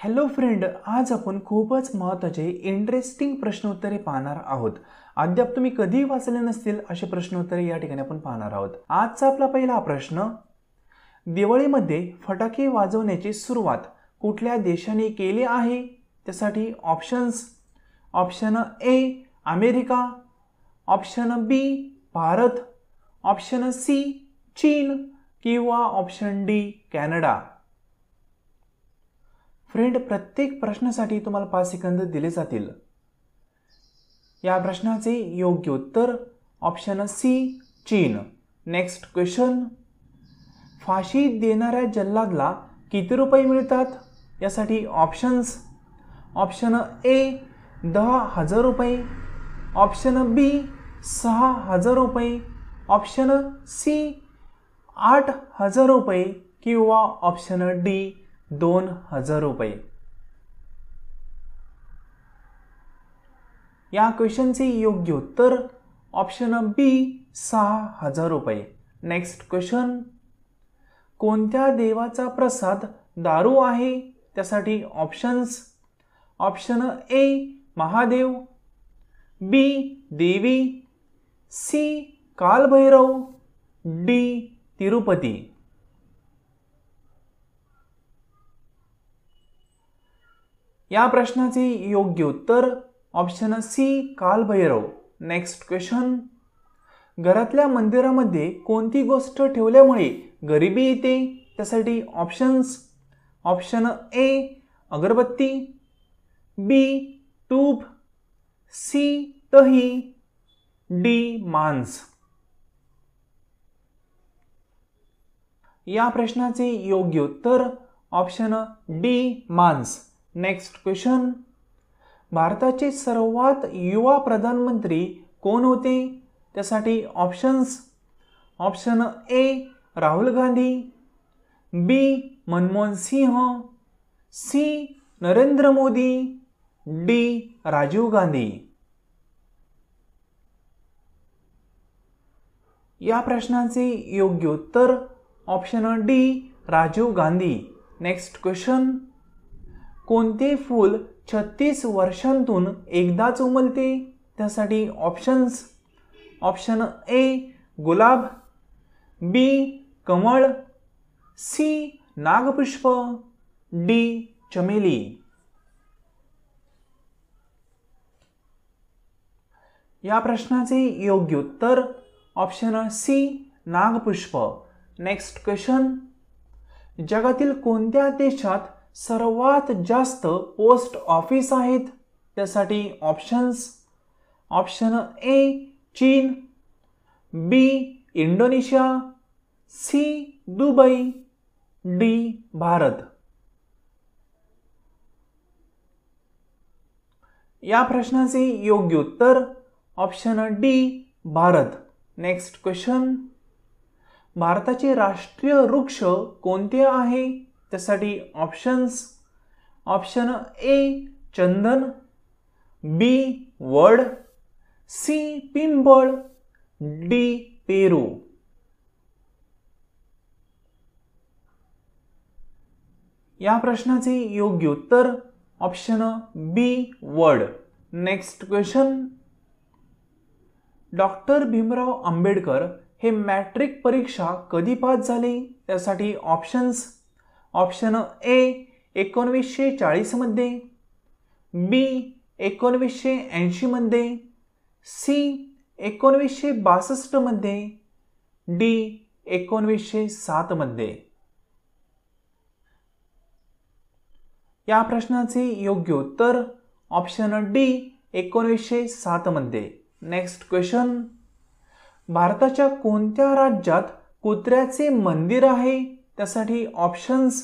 Hello friend, आज आपण खूपच महत्त्वाचे इंटरेस्टिंग प्रश्नोत्तरे पाहणार आहोत। अद्याप तुम्ही कधी वाचले नसतील असे प्रश्नोत्तरे या ठिकाणी आपण पाहणार आहोत। आजचा आपला पहिला प्रश्न, दिवाळीमध्ये फटाके वाजवण्याची सुरुवात कुठल्या देशाने केली आहे? त्यासाठी options, option A America, option B Bharat, option C चीन किंवा ऑप्शन डी कॅनडा। फ्रेंड, प्रत्येक प्रश्नासाठी तुम्हाला 5 सेकंद दिले जातील। या प्रश्नाचे योग्य उत्तर ऑप्शन सी चीन। नेक्स्ट क्वेश्चन, फाशी देणाऱ्या जल्लादला किती रुपये मिळतात? यासाठी ऑप्शन्स, ऑप्शन ए 10,000 रुपये, ऑप्शन बी 6,000 रुपये, ऑप्शन सी 8,000 रुपये किंवा ऑप्शन डी 2,000 रुपये। या क्वेश्चनचे योग्य उत्तर ऑप्शन बी 6,000 रुपये। नेक्स्ट क्वेश्चन, कोणत्या देवाचा प्रसाद दारू आहे? त्यासाठी options, option A Mahadev, B Devi, C Kalbhairav, D Tirupati. या प्रश्नाचे योग्य उत्तर option C Kalbhairav. Next question, घरातल्या मंदिरामध्ये कोणती गोष्ट ठेवल्यामुळे गरिबी येते? त्यासाठी ऑप्शन्स, ऑप्शन ए अगरबत्ती, बी तूप, सी दही, डी मांस। या प्रश्नाचे योग्य उत्तर ऑप्शन डी मांस। नेक्स्ट क्वेश्चन, भारताचे सर्वात युवा प्रधानमंत्री कोण होते? त्यासाठी options, option A Rahul Gandhi, B Manmohan Singh, C Narendra Modi, D Rajiv Gandhi. या प्रश्नाचे योग्य उत्तर option D Rajiv Gandhi. Next question, कोणते फूल 36 वर्षांतून एकदाच उमलते? त्यासाठी ऑप्शन्स, ऑप्शन ए गुलाब, बी कमळ, सी नागपुष्प, डी चमेली। या प्रश्नाचे योग्य उत्तर ऑप्शन सी नागपुष्प। नेक्स्ट क्वेश्चन, जगातील कोणत्या देशात सर्वात जास्त पोस्ट ऑफिस आहेत? त्यासाठी ऑप्शन्स, ऑप्शन ए चीन, B Indonesia, C Dubai, D Bharat. या प्रश्नाचे योग्य उत्तर option D Bharat. Next question, भारताचे राष्ट्रीय वृक्ष कोणते आहे? त्यासाठी ऑप्शन्स, ऑप्शन ए चंदन, बी वड, सी पिंपळ, डी पेरू। या प्रश्नाचे योग्य उत्तर ऑप्शन बी वड। Next question, doctor Bhimrao Ambedkar हे मॅट्रिक परीक्षा कधी पास झाले? त्यासाठी ऑप्शन्स, ऑप्शन ए 1940 मध्ये, बी 1980 मध्ये, सी 1962 मध्ये, डी 1907 मध्ये। या प्रश्नाचे योग्य उत्तर ऑप्शन डी 1907 मध्ये। नेक्स्ट क्वेश्चन, भारताच्या कोणत्या राज्यात कुत्र्याचे मंदिर आहे? त्यासाठी options,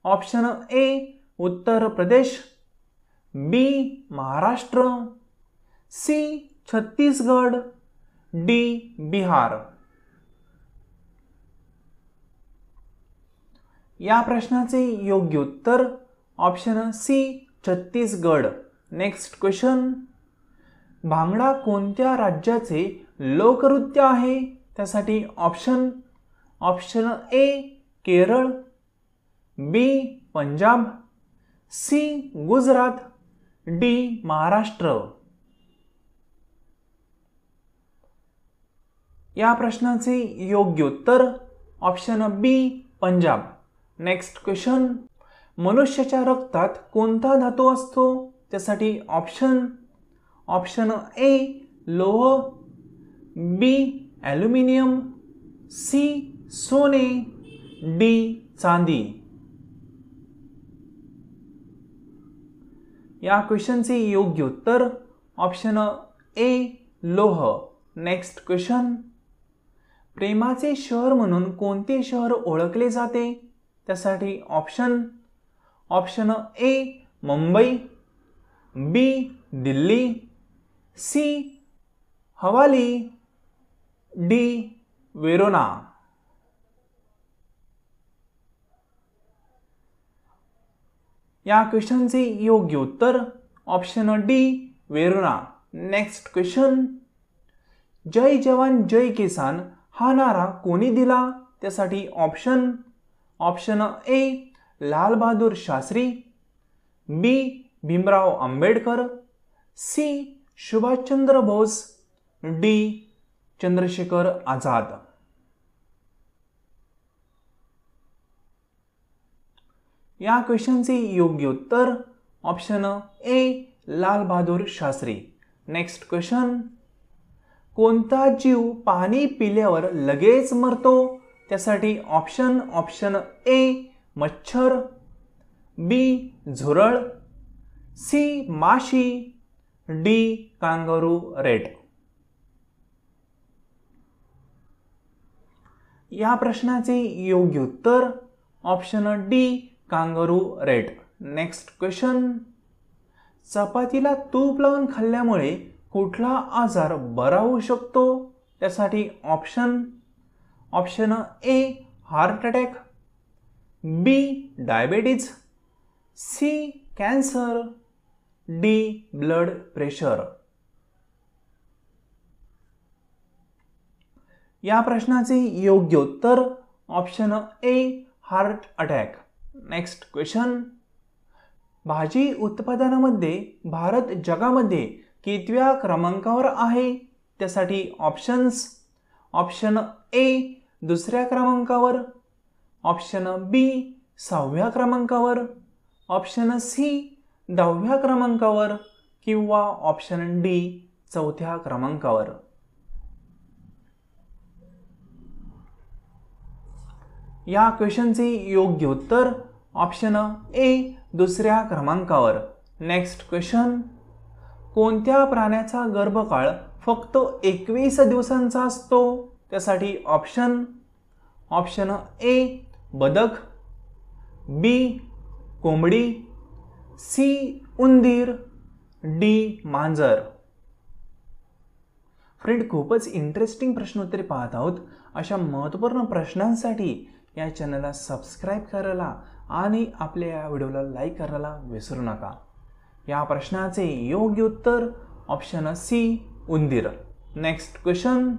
option A Uttar Pradesh, B Maharashtra, C Chhattisgarh, D Bihar. या प्रश्नाचे योग्य उत्तर option C Chhattisgarh. Next question, bhangra कोणत्या राज्याचे लोकनृत्य आहे? त्यासाठी option, option A Kerala, B Punjab, C Gujarat, D Maharashtra. या प्रश्नाचे योग्य उत्तर option B Punjab. Next question. मनुष्याच्या रक्तात कोणता धातू असतो? त्यासाठी ऑप्शन ए लोह, बी ॲल्युमिनियम, सी सोने, डी चांदी. या क्वेश्चनचे योग्य उत्तर ऑप्शन ए लोह. Next question. प्रेमाचे शहर म्हणून कोणते शहर ओळखले जाते? त्यासाठी option A Mumbai, B Delhi, C Hawaii, D Verona. या क्वेश्चनचे योग्य उत्तर option D Verona. Next question. जय जवान जय किसान हा नारा कोणी दिला? त्यासाठी ऑप्शन ए लाल बहादूर शास्त्री, बी भीमराव आंबेडकर, सी सुभाषचंद्र बोस, डी चंद्रशेखर आझाद. या क्वेश्चनचे योग्य उत्तर ऑप्शन ए लाल बहादूर शास्त्री. Next question. कोणता जीव पाणी पिल्यावर लगेच मरतो? त्यासाठी ऑप्शन ए मच्छर, बी झुरळ, सी माशी, डी कांगारू रेट. या प्रश्नाचे योग्य उत्तर option D kangaroo rat. Next question. चपातीला तूप लावून खाल्ल्यामुळे कुठला आजार बरा होऊ शकतो? त्यासाठी option A heart attack, B diabetes, C cancer, D blood pressure. या प्रश्नाचे योग्य उत्तर option A heart attack. Next question. भाजी उत्पादनामध्ये भारत जगामध्ये कितव्या क्रमांकावर आहे? त्यासाठी ऑप्शन ए दुसऱ्या क्रमांकावर, ऑप्शन बी 6व्या क्रमांकावर, ऑप्शन सी 10व्या क्रमांकावर किंवा ऑप्शन डी 4थ्या क्रमांकावर. या क्वेश्चनचे योग्य उत्तर ऑप्शन ए दुसऱ्या क्रमांकावर. Next question. कोणत्या प्राण्याचा गर्भकाळ फक्त 21 दिवसांचा असतो? त्यासाठी ऑप्शन ए बदक, बी कोंबडी, सी उंदीर, डी मांजर. फ्रेंड, खूपच इंटरेस्टिंग प्रश्नोत्तरे पाहत आहोत. अशा महत्त्वपूर्ण प्रश्नांसाठी या चॅनलला सबस्क्राईब करायला आणि आपल्या या व्हिडिओला लाईक करायला विसरू नका. या प्रश्नाचे योग्य उत्तर ऑप्शन सी उंदीर. Next question.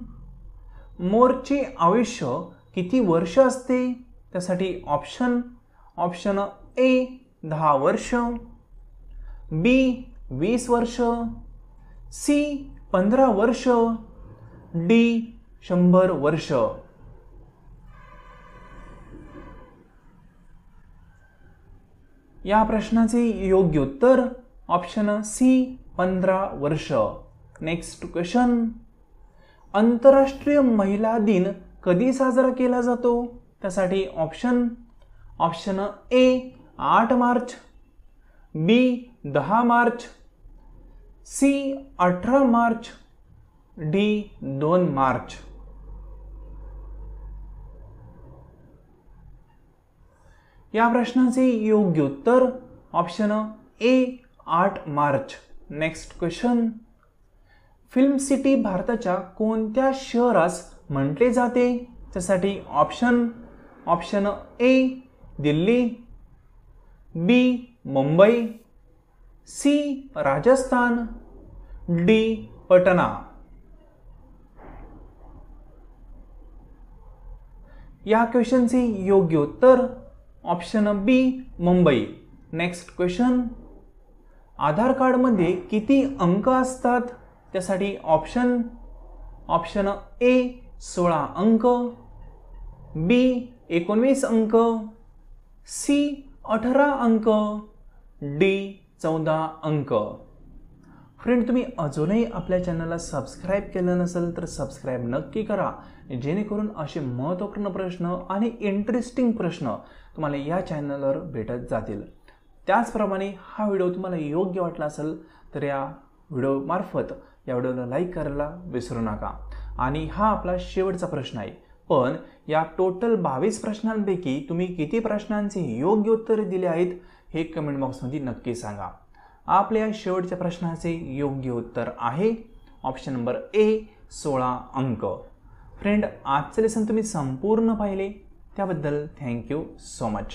मोरचे आयुष्य किती वर्ष असते? त्यासाठी ऑप्शन ए 10 वर्ष, बी 20 वर्ष, सी 15 वर्ष, डी 100 वर्ष. या प्रश्नाचे योग्य उत्तर ऑप्शन सी 15 वर्ष. Next question. आंतरराष्ट्रीय महिला दिन कधी साजरा केला जातो? त्यासाठी option A 8 March, B 10 March, C 18 March, D 2 March. या प्रश्नाचे योग्य उत्तर option A 8 March. Next question. Film city भारताच्या कोणत्या शहरास म्हटले जाते? त्यासाठी option A Delhi, B Mumbai, C Rajasthan, D Patna. या क्वेश्चनचे योग्य उत्तर option B Mumbai. Next question, Aadhaar कार्डमध्ये किती अंक असतात? त्यासाठी ऑप्शन ए 16 अंक, बी 19 अंक, सी 18 अंक, डी 14 अंक. फ्रेंड, तुम्ही अजूनही आपल्या चॅनलला सबस्क्राईब केलं नसेल तर सबस्क्राईब नक्की करा, जेणेकरून असे महत्त्वपूर्ण प्रश्न आणि इंटरेस्टिंग प्रश्न तुम्हाला या चॅनलवर भेटत जातील. त्याचप्रमाणे हा व्हिडिओ तुम्हाला योग्य वाटला असेल तर या व्हिडिओमार्फत या व्हिडिओला लाईक करायला विसरू नका. आणि हा आपला शेवटचा प्रश्न आहे, पण या टोटल 22 प्रश्नांपैकी तुम्ही किती प्रश्नांचे योग्य उत्तरे दिले आहेत हे कमेंट बॉक्समध्ये नक्की सांगा. आपल्या या शेवटच्या प्रश्नाचे योग्य उत्तर आहे ऑप्शन नंबर ए 16 अंक. फ्रेंड, आजचे लेसन तुम्ही संपूर्ण पाहिले त्याबद्दल थँक्यू सो मच.